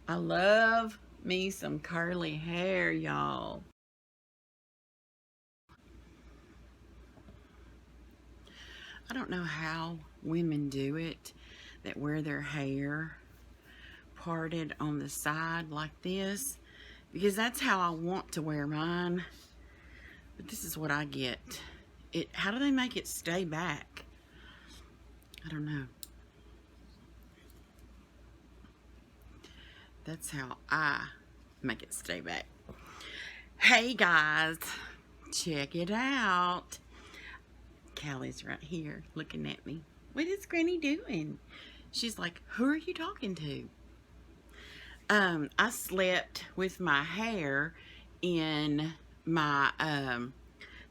I love me some curly hair, y'all. I don't know how women do it that wear their hair parted on the side like this, because that's how I want to wear mine. But this is what I get. How do they make it stay back? I don't know. That's how I make it stay back. Hey guys, check it out. Callie's right here looking at me. What is Granny doing? She's like, who are you talking to? I slept with my hair in my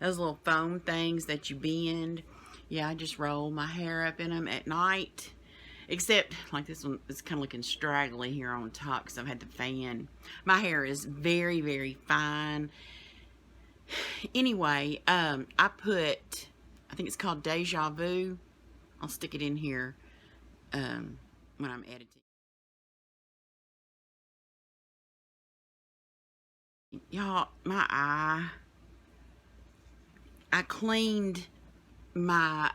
those little foam things that you bend. Yeah, I just roll my hair up in them at night. Except, like this one, it's kind of looking straggly here on top because I've had the fan. My hair is very, very fine. Anyway, I think it's called Deja Vu. I'll stick it in here when I'm editing. Y'all, my eye. I cleaned my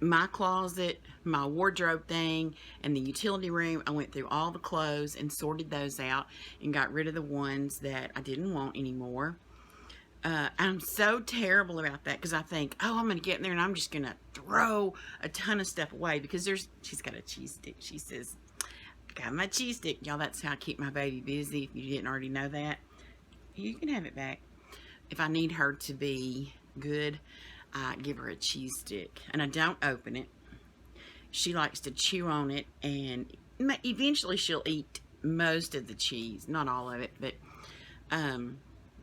my closet, my wardrobe thing, and the utility room. I went through all the clothes and sorted those out and got rid of the ones that I didn't want anymore. I'm so terrible about that because I think, oh, I'm going to get in there and I'm just going to throw a ton of stuff away because she's got a cheese stick. She says, I got my cheese stick. Y'all, that's how I keep my baby busy. If you didn't already know that, you can have it back. If I need her to be good, I give her a cheese stick and I don't open it. She likes to chew on it and eventually she'll eat most of the cheese, not all of it, but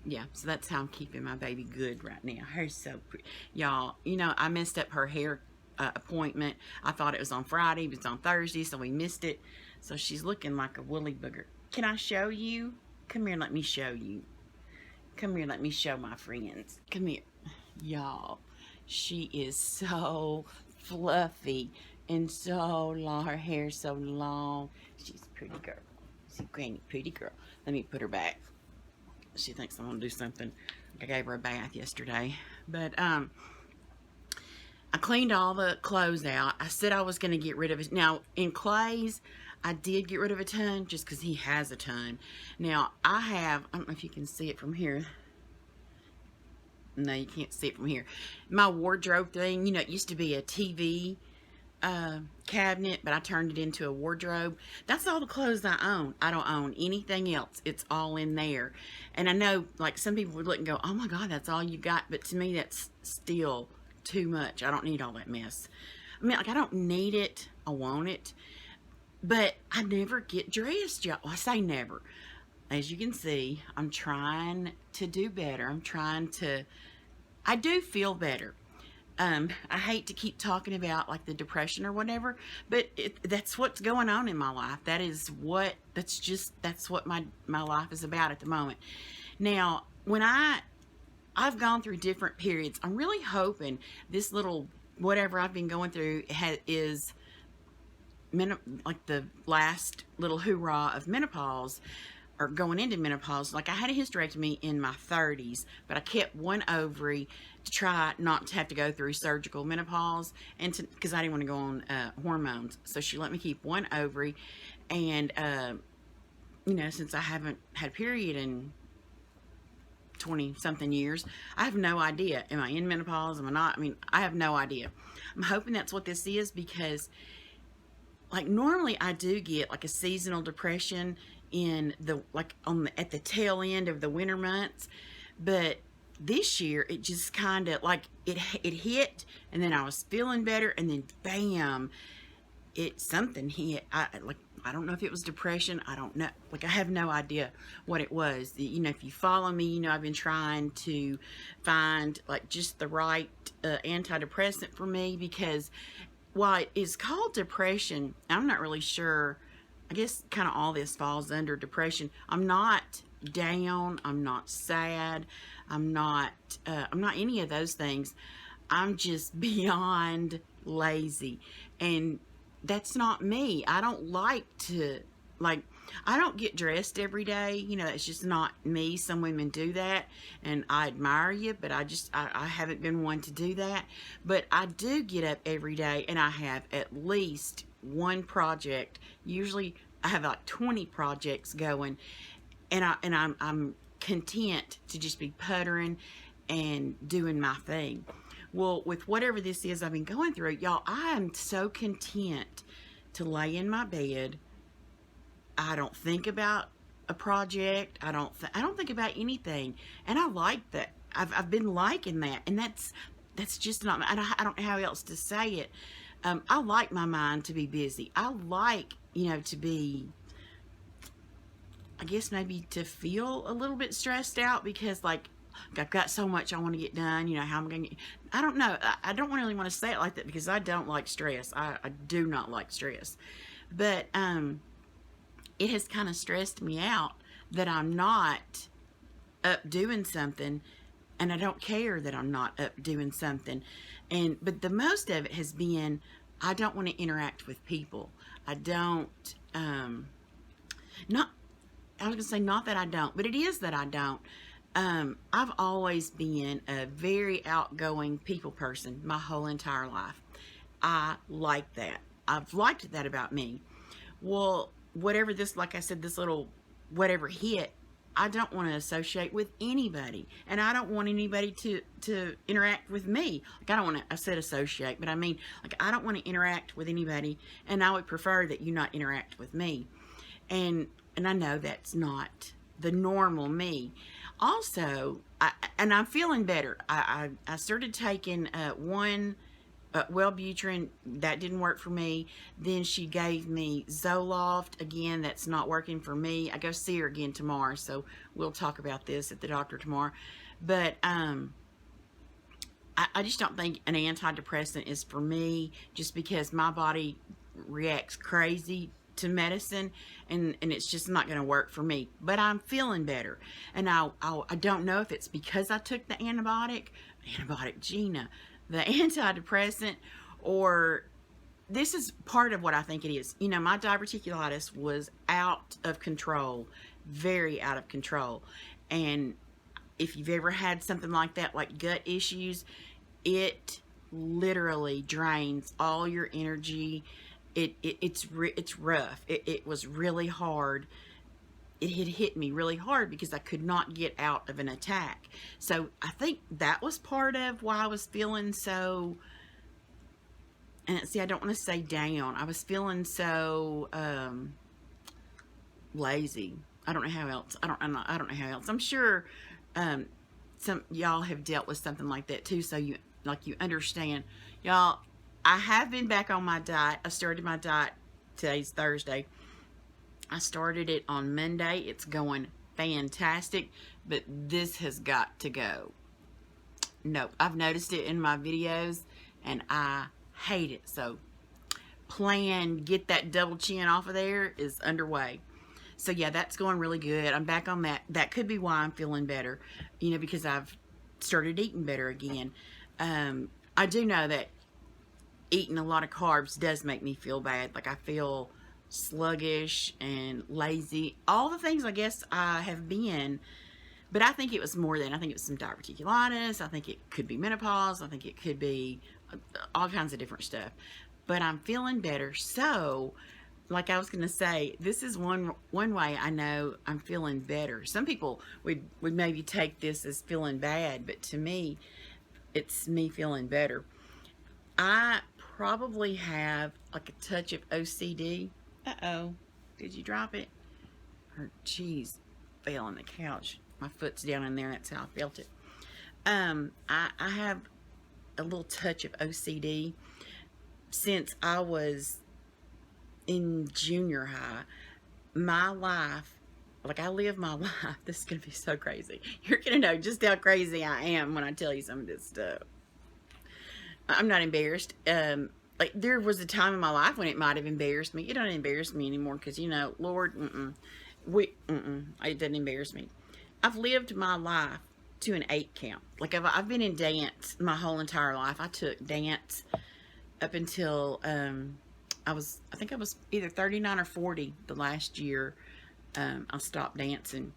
yeah, so that's how I'm keeping my baby good right now. Hair's so pretty. Y'all, I messed up her hair appointment. I thought it was on Friday, but it's on Thursday, so we missed it. So she's looking like a woolly booger. Can I show you? Come here, let me show you. Come here, let me show my friends. Come here. Y'all, she is so fluffy and so long. Her hair's so long. She's a pretty girl. She's a granny pretty girl. Let me put her back. She thinks I'm gonna do something. I gave her a bath yesterday, but I cleaned all the clothes out. I said I was gonna get rid of it. Now in Clay's, I did get rid of a ton just because he has a ton. Now I don't know if you can see it from here. No, you can't see it from here. My wardrobe thing, it used to be a TV cabinet, but I turned it into a wardrobe. That's all the clothes I own. I don't own anything else. It's all in there. And I know, like, some people would look and go, oh my God, that's all you got. But to me, that's still too much. I don't need all that mess. I mean, like, I don't need it. I want it. But I never get dressed, y'all. Well, I say never. As you can see, I'm trying to do better. I do feel better. I hate to keep talking about like the depression or whatever, but that's what's going on in my life. That's what my life is about at the moment. Now, when I've gone through different periods, I'm really hoping this little whatever I've been going through is like the last little hoorah of menopause or going into menopause. Like I had a hysterectomy in my 30s, but I kept one ovary to try not to have to go through surgical menopause and because I didn't want to go on hormones. So she let me keep one ovary, and since I haven't had a period in 20 something years, I have no idea. Am I in menopause? Am I not? I mean, I have no idea. I'm hoping that's what this is because like normally I do get like a seasonal depression in at the tail end of the winter months, but this year it just kind of like it hit and then I was feeling better and then bam, something hit. I don't know if it was depression. I don't know. Like I have no idea what it was. If you follow me, I've been trying to find like just the right antidepressant for me because while it is called depression, I'm not really sure. I guess kind of all this falls under depression. I'm not down. I'm not sad. I'm not any of those things. I'm just beyond lazy. And that's not me. I don't like to, like, I don't get dressed every day. You know, it's just not me. Some women do that, and I admire you, but I haven't been one to do that. But I do get up every day, and I have at least one project. Usually I have like 20 projects going, and I'm content to just be puttering and doing my thing. Well, with whatever this is I've been going through, y'all, I am so content to lay in my bed. I don't think about a project. I don't think about anything, and I like that. I've been liking that, and that's just not. I don't know how else to say it. I like my mind to be busy. I like, you know, to be, I guess maybe to feel a little bit stressed out because, like, I've got so much I want to get done. You know, how I'm going to, I don't know. I don't really want to say it like that because I don't like stress. I do not like stress. But it has kind of stressed me out that I'm not up doing something, and I don't care that I'm not up doing something. But the most of it has been, I don't want to interact with people. I don't, not, I was going to say not that I don't, but it is that I don't. I've always been a very outgoing people person my whole entire life. I like that. I've liked that about me. Well, whatever this, like I said, this little whatever hit, I don't want to associate with anybody, and I don't want anybody to interact with me. Like, I don't want to, I said associate, but I mean, like, I don't want to interact with anybody, and I would prefer that you not interact with me. And I know that's not the normal me. Also, I'm feeling better. I started taking one Wellbutrin. That didn't work for me. Then she gave me Zoloft. Again, that's not working for me. I go see her again tomorrow, so we'll talk about this at the doctor tomorrow. But I just don't think an antidepressant is for me, just because my body reacts crazy to medicine, and it's just not going to work for me. But I'm feeling better, and I don't know if it's because I took the antibiotic Gina, the antidepressant, or this is part of what I think it is. You know, my diverticulitis was out of control, very out of control, and if you've ever had something like that, like gut issues, it literally drains all your energy. It's rough. It was really hard. It had hit me really hard because I could not get out of an attack. So I think that was part of why I was feeling so, and see, I don't want to say down. I was feeling so lazy. I don't know how else. I don't know how else. I'm sure some y'all have dealt with something like that too, so you understand. Y'all, I have been back on my diet. I started my diet. Today's Thursday. I started it on Monday. It's going fantastic, but this has got to go. Nope. I've noticed it in my videos, and I hate it. So, plan, get that double chin off of there is underway. So, yeah, that's going really good. I'm back on that. That could be why I'm feeling better, you know, because I've started eating better again. I do know that eating a lot of carbs does make me feel bad. Like, I feel sluggish and lazy. All the things I guess I have been. But I think it was more than. I think it was some diverticulitis. I think it could be menopause. I think it could be all kinds of different stuff. But I'm feeling better. So, like I was going to say, this is one way I know I'm feeling better. Some people would maybe take this as feeling bad. But to me, it's me feeling better. I probably have like a touch of OCD. Uh-oh. Did you drop it? Her cheese fell on the couch. My foot's down in there. That's how I felt it. I have a little touch of OCD since I was in junior high. My life, like, I live my life. This is going to be so crazy. You're going to know just how crazy I am when I tell you some of this stuff. I'm not embarrassed. Like, there was a time in my life when it might have embarrassed me. It don't embarrass me anymore because, you know, Lord, it doesn't embarrass me. I've lived my life to an 8 count. Like, I've been in dance my whole entire life. I took dance up until I think I was either 39 or 40 the last year. I stopped dancing.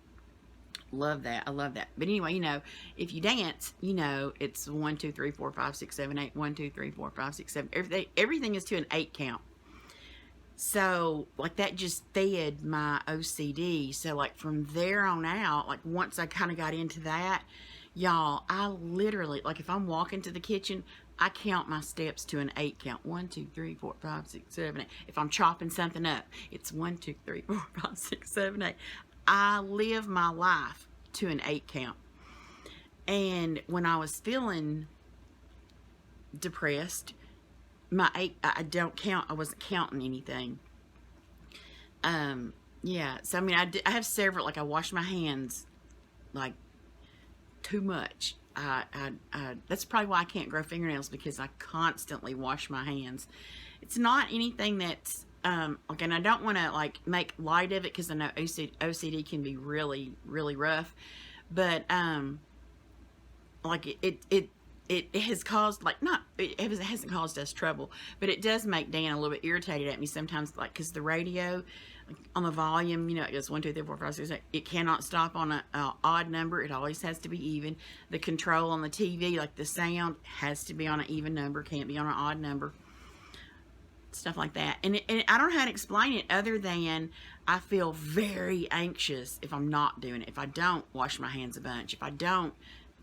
Love that. I love that. But anyway, if you dance, it's 1, 2, 3, 4, 5, 6, 7, 8. 1, 2, 3, 4, 5, 6, 7. Everything is to an 8 count. So, like, that just fed my OCD. So, like, from there on out, like, once I kind of got into that, y'all, I literally, like, if I'm walking to the kitchen, I count my steps to an 8 count. 1, 2, 3, 4, 5, 6, 7, 8. If I'm chopping something up, it's 1, 2, 3, 4, 5, 6, 7, 8. I live my life to an 8 count. And when I was feeling depressed, my 8, I don't count, I wasn't counting anything. Yeah, so I mean, I have several, like, I wash my hands, like, too much. That's probably why I can't grow fingernails, because I constantly wash my hands. It's not anything that's, like, and I don't want to, like, make light of it, because I know OCD can be really, really rough, but, like, it has caused, like, it hasn't caused us trouble, but it does make Dan a little bit irritated at me sometimes, like, because the radio, like, on the volume, it goes 1, 2, 3, 4, 5, 6, 8. It cannot stop on a odd number. It always has to be even. The control on the TV, like the sound, has to be on an even number. Can't be on an odd number. Stuff like that. And I don't know how to explain it other than I feel very anxious if I'm not doing it. If I don't wash my hands a bunch. If I don't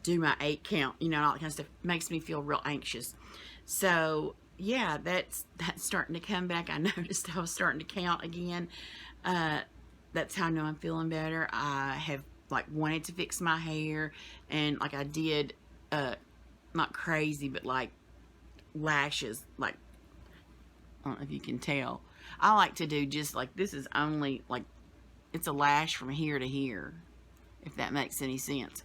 do my 8 count, all that kind of stuff, makes me feel real anxious. So yeah, that's starting to come back. I noticed I was starting to count again. That's how I know I'm feeling better. I have, like, wanted to fix my hair, and, like, I did, not crazy, but, like, lashes, like, I don't know if you can tell. I like to do just, like, this is only, like, it's a lash from here to here, if that makes any sense.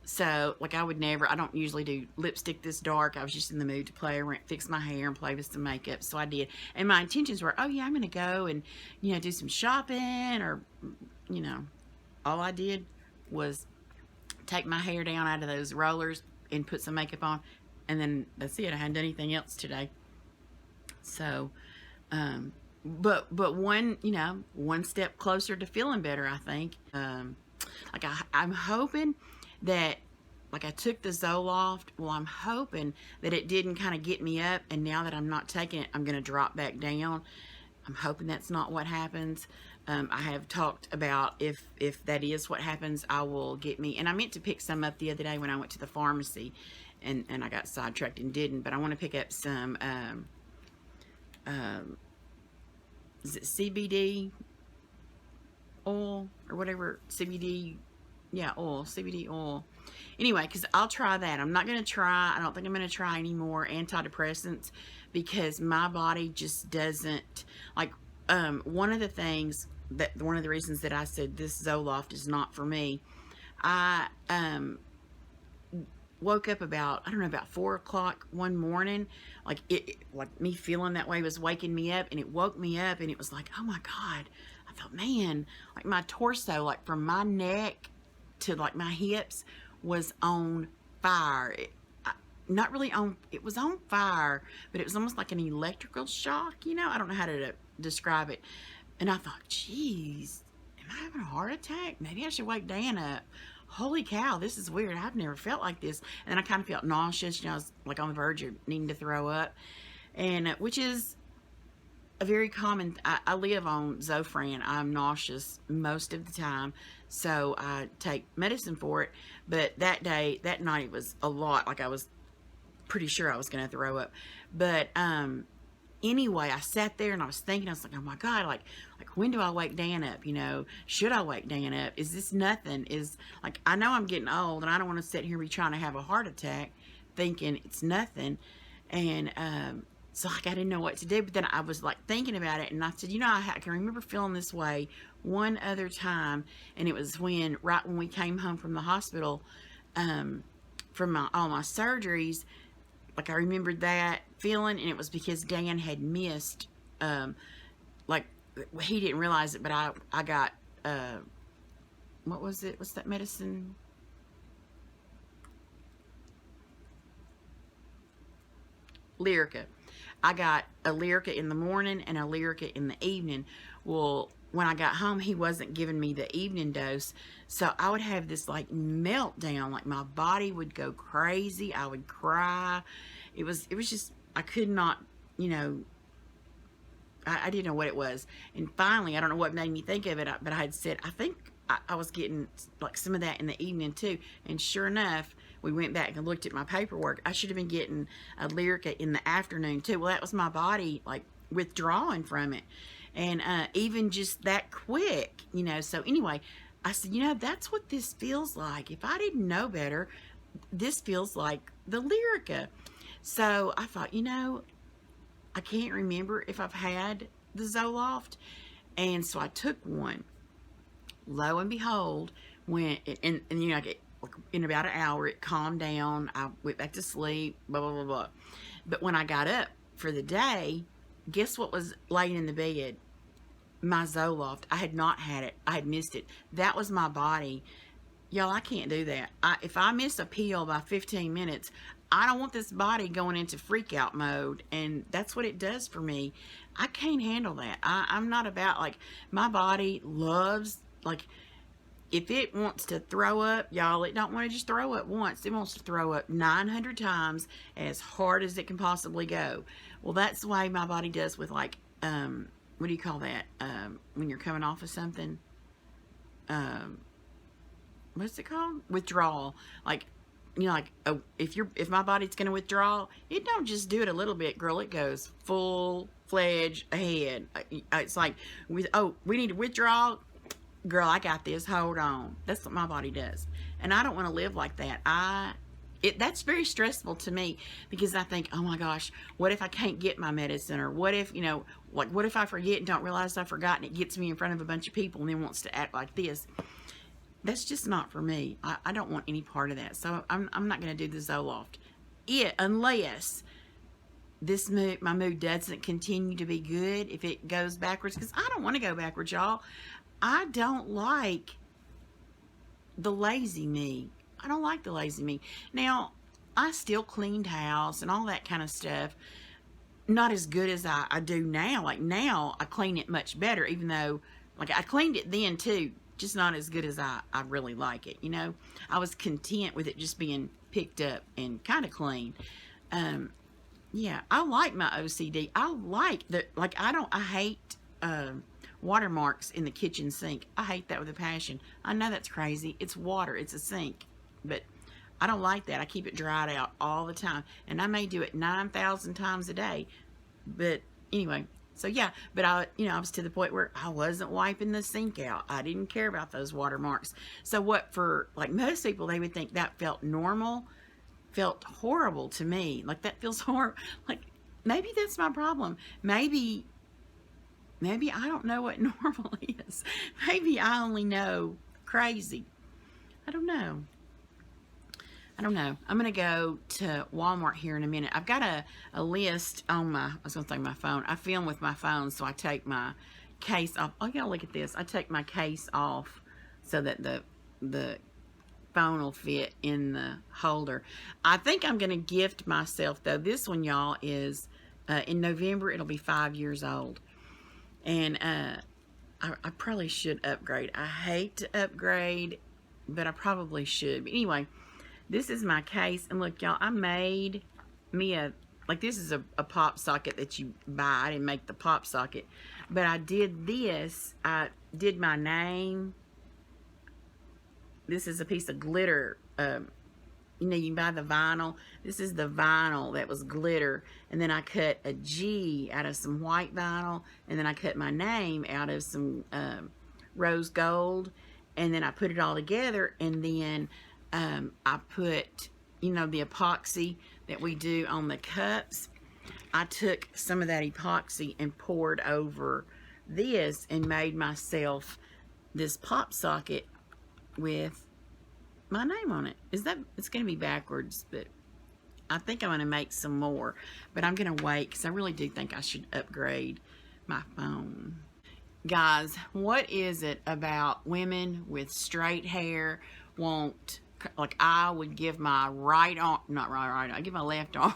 So, like, I don't usually do lipstick this dark. I was just in the mood to play around, fix my hair and play with some makeup, so I did. And my intentions were, oh yeah, I'm going to go and, do some shopping, or, all I did was take my hair down out of those rollers and put some makeup on, and then that's it. I hadn't done anything else today. So, but one step closer to feeling better, I think. Like, I'm hoping that, like, I took the Zoloft. Well, I'm hoping that it didn't kind of get me up, and now that I'm not taking it, I'm going to drop back down. I'm hoping that's not what happens. I have talked about if that is what happens, I will get me, and I meant to pick some up the other day when I went to the pharmacy, and I got sidetracked and didn't, but I want to pick up some, is it CBD oil or whatever, CBD oil. Anyway, because I'll try that. I don't think I'm going to try any more antidepressants, because my body just doesn't, like, one of the reasons that I said this Zoloft is not for me, I woke up about 4 o'clock one morning, like, like, me feeling that way was waking me up, and it woke me up, and it was like, oh my God. I thought, man, like, my torso, like, from my neck to, like, my hips was on fire. Not really on, it was on fire, but it was almost like an electrical shock, I don't know how to describe it. And I thought, geez, am I having a heart attack? Maybe I should wake Dan up. Holy cow, this is weird. I've never felt like this. And then I kind of felt nauseous. I was, like, on the verge of needing to throw up. And which is a very common, I live on Zofran. I'm nauseous most of the time, so I take medicine for it. But that night, it was a lot. Like, I was pretty sure I was going to throw up. But anyway, I sat there and I was thinking, I was like, oh my God, like when do I wake Dan up? Should I wake Dan up? Is this nothing? Like, I know I'm getting old, and I don't want to sit here and be trying to have a heart attack thinking it's nothing. And so, like, I didn't know what to do. But then I was, like, thinking about it, and I said, I can remember feeling this way one other time, and it was right when we came home from the hospital, from all my surgeries. Like, I remembered that feeling, and it was because Dan had missed, like, he didn't realize it, but I got, what was it? What's that medicine? Lyrica. I got a Lyrica in the morning and a Lyrica in the evening. Well, when I got home, he wasn't giving me the evening dose, so I would have this like meltdown. Like my body would go crazy. I would cry. It was just, I could not, you know, I didn't know what it was. And finally, I don't know what made me think of it, but I had said, I think I was getting like some of that in the evening too. And sure enough, we went back and looked at my paperwork. I should have been getting a Lyrica in the afternoon too. Well, that was my body like withdrawing from it. And even just that quick, you know. So anyway, I said, you know, that's what this feels like. If I didn't know better, this feels like the Lyrica. So I thought, you know, I can't remember if I've had the Zoloft. And so I took one. Lo and behold, when and you know, in about an hour, it calmed down. I went back to sleep, blah, blah, blah, blah. But when I got up for the day, guess what was laying in the bed? My Zoloft. I had not had it. I had missed it. That was my body. Y'all, I can't do that. If I miss a pill by 15 minutes, I don't want this body going into freak out mode. And that's what it does for me. I can't handle that. I'm not about, like, my body loves, like, if it wants to throw up, y'all, it don't want to just throw up once. It wants to throw up 900 times as hard as it can possibly go. Well, that's the way my body does with, like, what do you call that? When you're coming off of something? What's it called? Withdrawal. Like, you know, like if my body's going to withdraw, it don't just do it a little bit, girl. It goes full-fledged ahead. It's like, we need to withdraw. Girl, I got this. Hold on. That's what my body does. And I don't want to live like that. That's very stressful to me, because I think, oh my gosh, what if I can't get my medicine? Or what if, you know, like, what if I forget and don't realize I forgot, and it gets me in front of a bunch of people and then wants to act like this? That's just not for me. I don't want any part of that. So I'm not going to do the Zoloft. Unless my mood doesn't continue to be good, if it goes backwards, because I don't want to go backwards, y'all. I don't like the lazy me. I don't like the lazy me. Now, I still cleaned house and all that kind of stuff. Not as good as I do now. Like, now I clean it much better, even though, like, I cleaned it then too, just not as good as I really like it, you know. I was content with it just being picked up and kind of clean. Yeah, I like my OCD. I like I hate watermarks in the kitchen sink. I hate that with a passion. I know that's crazy. It's water. It's a sink. But I don't like that. I keep it dried out all the time. And I may do it 9,000 times a day. But anyway, so yeah. But I was to the point where I wasn't wiping the sink out. I didn't care about those watermarks. So what, for like most people, they would think that felt normal, felt horrible to me. Like, that feels horrible. Like, maybe that's my problem. Maybe I don't know what normal is. Maybe I only know crazy. I don't know. I'm going to go to Walmart here in a minute. I've got a list on my phone. I film with my phone, so I take my case off. Oh, you gotta look at this. I take my case off so that the phone will fit in the holder. I think I'm going to gift myself, though. This one, y'all, is in November. It'll be 5 years old. And I probably should upgrade. I hate to upgrade, but I probably should. But anyway, this is my case. And look, y'all, I made me this is a pop socket that you buy. I didn't make the pop socket. But I did this. I did my name. This is a piece of glitter. You know, you can buy the vinyl. This is the vinyl that was glitter. And then I cut a G out of some white vinyl. And then I cut my name out of some rose gold. And then I put it all together. And then I put, you know, the epoxy that we do on the cups. I took some of that epoxy and poured over this and made myself this pop socket with my name on it. It's going to be backwards, but I think I'm going to make some more. But I'm going to wait, because I really do think I should upgrade my phone. Guys, what is it about women with straight hair want like I would give my right arm, not right arm, I give my left arm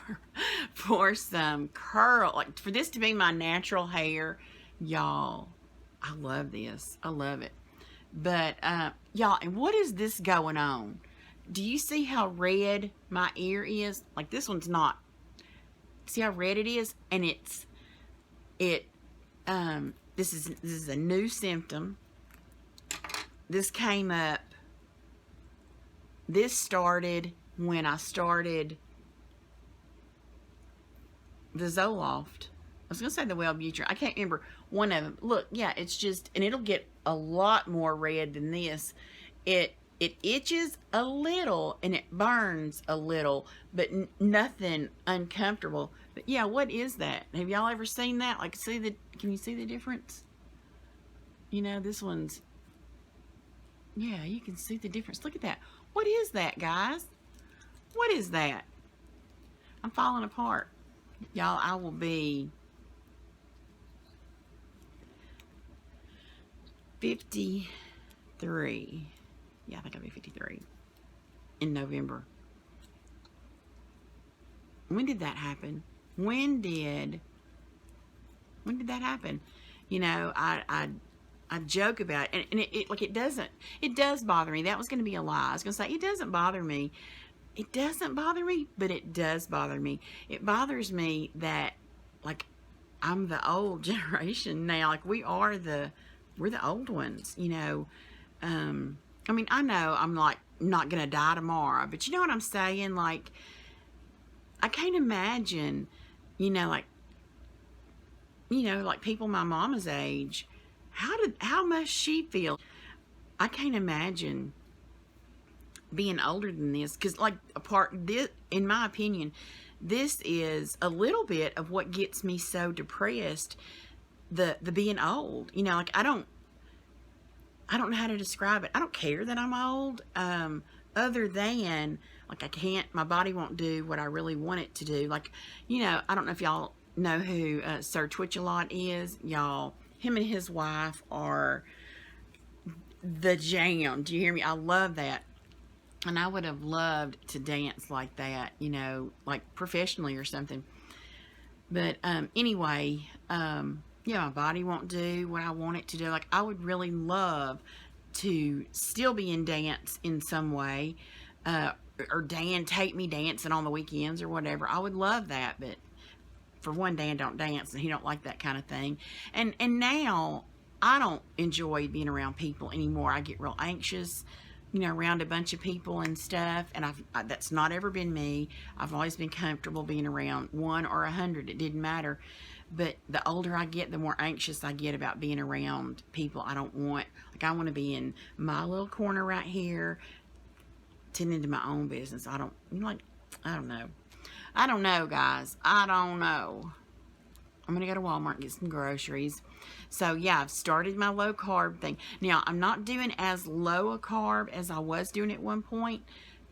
for some curl, like for this to be my natural hair, y'all. I love this. I love it. But y'all, and what is this going on? Do you see how red my ear is? Like this one's not. See how red it is? And this is a new symptom. This came up. This started when I started the Zoloft. I was going to say the Wellbutrin. I can't remember one of them. Look, yeah, it's just, and it'll get a lot more red than this. It itches a little and it burns a little, but nothing uncomfortable. But yeah, what is that? Have y'all ever seen that? Like, can you see the difference? You know, this one's, yeah, you can see the difference. Look at that. What is that, guys? What is that? I'm falling apart. Y'all, I will be 53. Yeah, I think I'll be 53 in November. When did that happen? When did that happen? You know, I joke about it, and it does bother me. That was going to be a lie. I was going to say it doesn't bother me. It doesn't bother me, but it does bother me. It bothers me that, like, I'm the old generation now. Like, we're the old ones, you know. I mean, I know I'm, like, not going to die tomorrow, but you know what I'm saying? Like, I can't imagine, you know, like people my mama's age, how must she feel? I can't imagine being older than this, because like this, in my opinion, this is a little bit of what gets me so depressed, the being old. You know, like I don't know how to describe it. I don't care that I'm old, other than like my body won't do what I really want it to do. Like, you know, I don't know if y'all know who Sir Twitch-a-Lot is. Y'all, him and his wife are the jam. Do you hear me? I love that. And I would have loved to dance like that, you know, like professionally or something. But anyway, yeah, my body won't do what I want it to do. Like, I would really love to still be in dance in some way, or Dan take me dancing on the weekends or whatever. I would love that, but for one, Dan don't dance, and he don't like that kind of thing. And now I don't enjoy being around people anymore. I get real anxious, you know, around a bunch of people and stuff, and that's not ever been me. I've always been comfortable being around 1 or 100. It didn't matter. But the older I get, the more anxious I get about being around people I don't want. Like, I want to be in my little corner right here, tending to my own business. I don't know. I don't know, guys. I don't know. I'm going to go to Walmart and get some groceries. So, yeah, I've started my low carb thing. Now, I'm not doing as low a carb as I was doing at one point,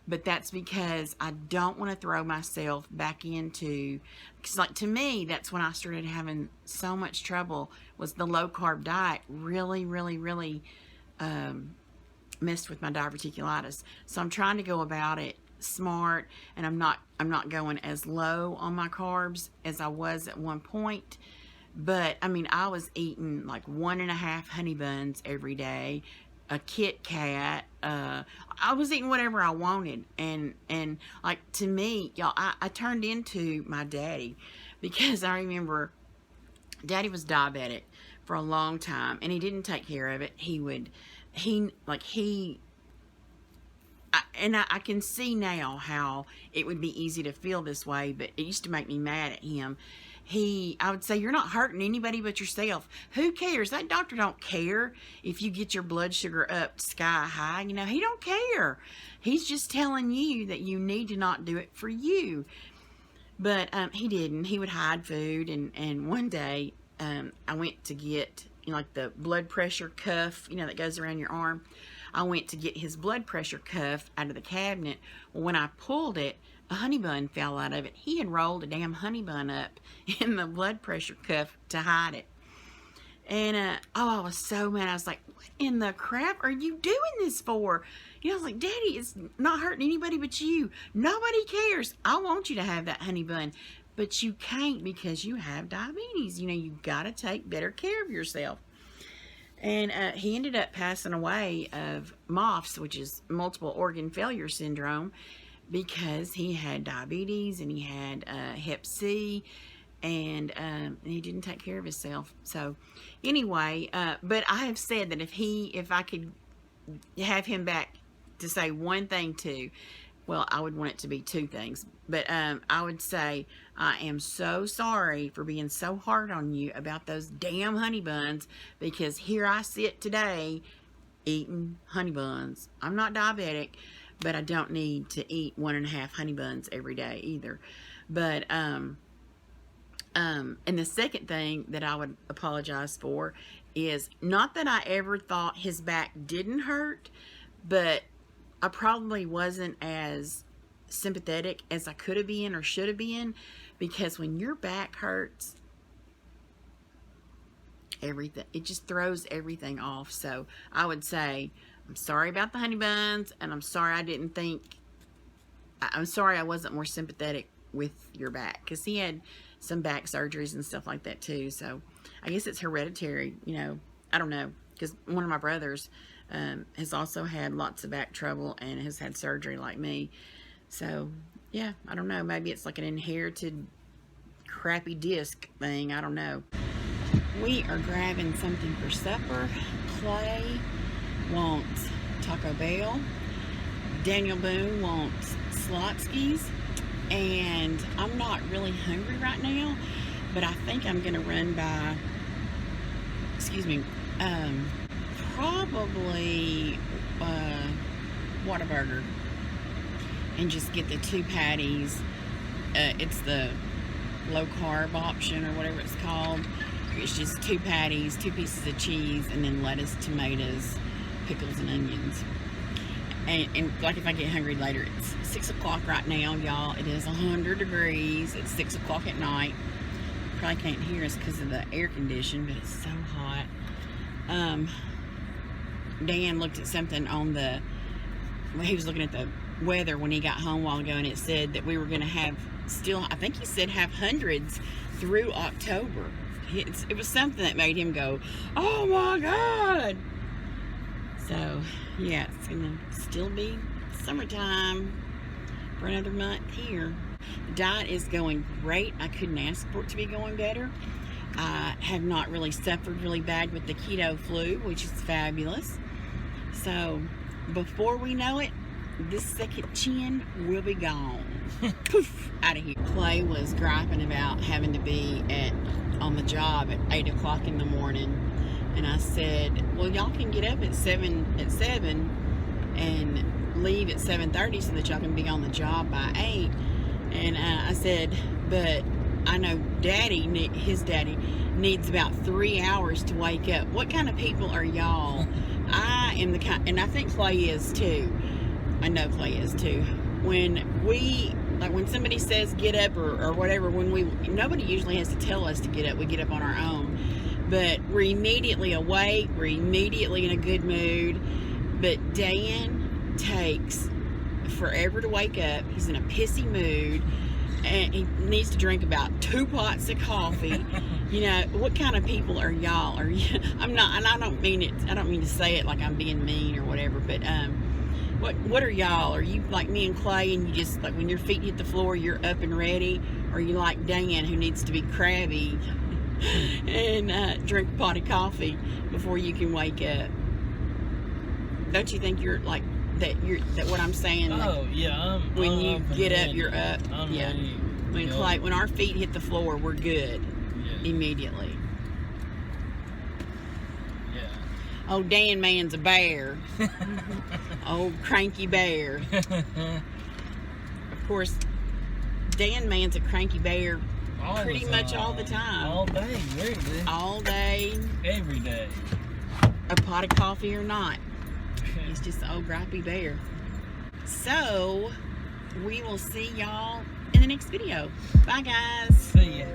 but that's because I don't want to throw myself back into, because, like, to me, that's when I started having so much trouble, was the low carb diet really, really, really messed with my diverticulitis. So I'm trying to go about it smart, and I'm not going as low on my carbs as I was at one point. But I mean, I was eating like 1.5 honey buns every day, a Kit Kat. I was eating whatever I wanted, and like, to me, y'all, I turned into my daddy, because I remember Daddy was diabetic for a long time, and he didn't take care of it. I can see now how it would be easy to feel this way, but it used to make me mad at him. I would say, you're not hurting anybody but yourself. Who cares? That doctor don't care if you get your blood sugar up sky high. You know, he don't care. He's just telling you that you need to not do it for you. But he didn't. He would hide food. And one day I went to get, you know, like the blood pressure cuff, you know, that goes around your arm. I went to get his blood pressure cuff out of the cabinet. Well, when I pulled it, a honey bun fell out of it. He had rolled a damn honey bun up in the blood pressure cuff to hide it. And, I was so mad. I was like, what in the crap are you doing this for? I was like, Daddy, it's not hurting anybody but you. Nobody cares. I want you to have that honey bun. But you can't because you have diabetes. You've got to take better care of yourself. And he ended up passing away of MOFS, which is multiple organ failure syndrome, because he had diabetes and he had Hep C, and he didn't take care of himself. So anyway, but I have said that if I could have him back to say one thing to, well, I would want it to be two things, but I would say, I am so sorry for being so hard on you about those damn honey buns, because here I sit today eating honey buns. I'm not diabetic, but I don't need to eat 1.5 honey buns every day either. But and the second thing that I would apologize for is not that I ever thought his back didn't hurt, but I probably wasn't as sympathetic as I could have been or should have been, because when your back hurts, it just throws everything off. So I would say, I'm sorry about the honey buns, and I'm sorry I'm sorry I wasn't more sympathetic with your back, because he had some back surgeries and stuff like that too. So I guess it's hereditary, I don't know, because one of my brothers has also had lots of back trouble and has had surgery like me. So yeah, I don't know, maybe it's like an inherited crappy disc thing, I don't know. We are grabbing something for supper. Clay wants Taco Bell. Daniel Boone wants Slotsky's. And I'm not really hungry right now, but I think I'm going to run by, probably Whataburger, and just get the 2 patties. It's the low carb option or whatever it's called. It's just 2 patties, 2 pieces of cheese, and then lettuce, tomatoes, pickles, and onions. And like if I get hungry later, it's 6 o'clock right now, y'all. It is 100 degrees. It's 6 o'clock at night. Probably can't hear us because of the air condition, but it's so hot. Dan looked at something he was looking at the weather when he got home a while ago, and it said that we were going to have I think he said have hundreds through October. It was something that made him go, oh my God. So yeah, it's gonna still be summertime for another month here. The diet is going great. I couldn't ask for it to be going better. I have not really suffered really bad with the keto flu, which is fabulous. So before we know it, this second chin will be gone. Poof, out of here. Clay was griping about having to be on the job at 8 o'clock in the morning. And I said, well, y'all can get up at 7 and leave at 7:30 so that y'all can be on the job by 8. And I said, but I know his daddy needs about 3 hours to wake up. What kind of people are y'all? I am the kind, and I think Clay is too. I know Clay is too. When somebody says get up or whatever, nobody usually has to tell us to get up. We get up on our own. But we're immediately awake. We're immediately in a good mood. But Dan takes forever to wake up. He's in a pissy mood, and he needs to drink about 2 pots of coffee. What kind of people are y'all? Are you? I'm not, and I don't mean to say it like I'm being mean or whatever. But what are y'all? Are you like me and Clay, and you just like when your feet hit the floor, you're up and ready? Or are you like Dan, who needs to be crabby and drink a pot of coffee before you can wake up? Don't you think you're like that? That what I'm saying? Oh yeah. When you get up, you're up. I'm Yeah. ready. When our feet hit the floor, we're good immediately. Yeah. Oh, Dan man's a bear. Old cranky bear. Of course, Dan man's a cranky bear pretty much all the time. All day, really. All day. Every day. A pot of coffee or not. He's just an old gripey bear. So, we will see y'all in the next video. Bye, guys. See ya.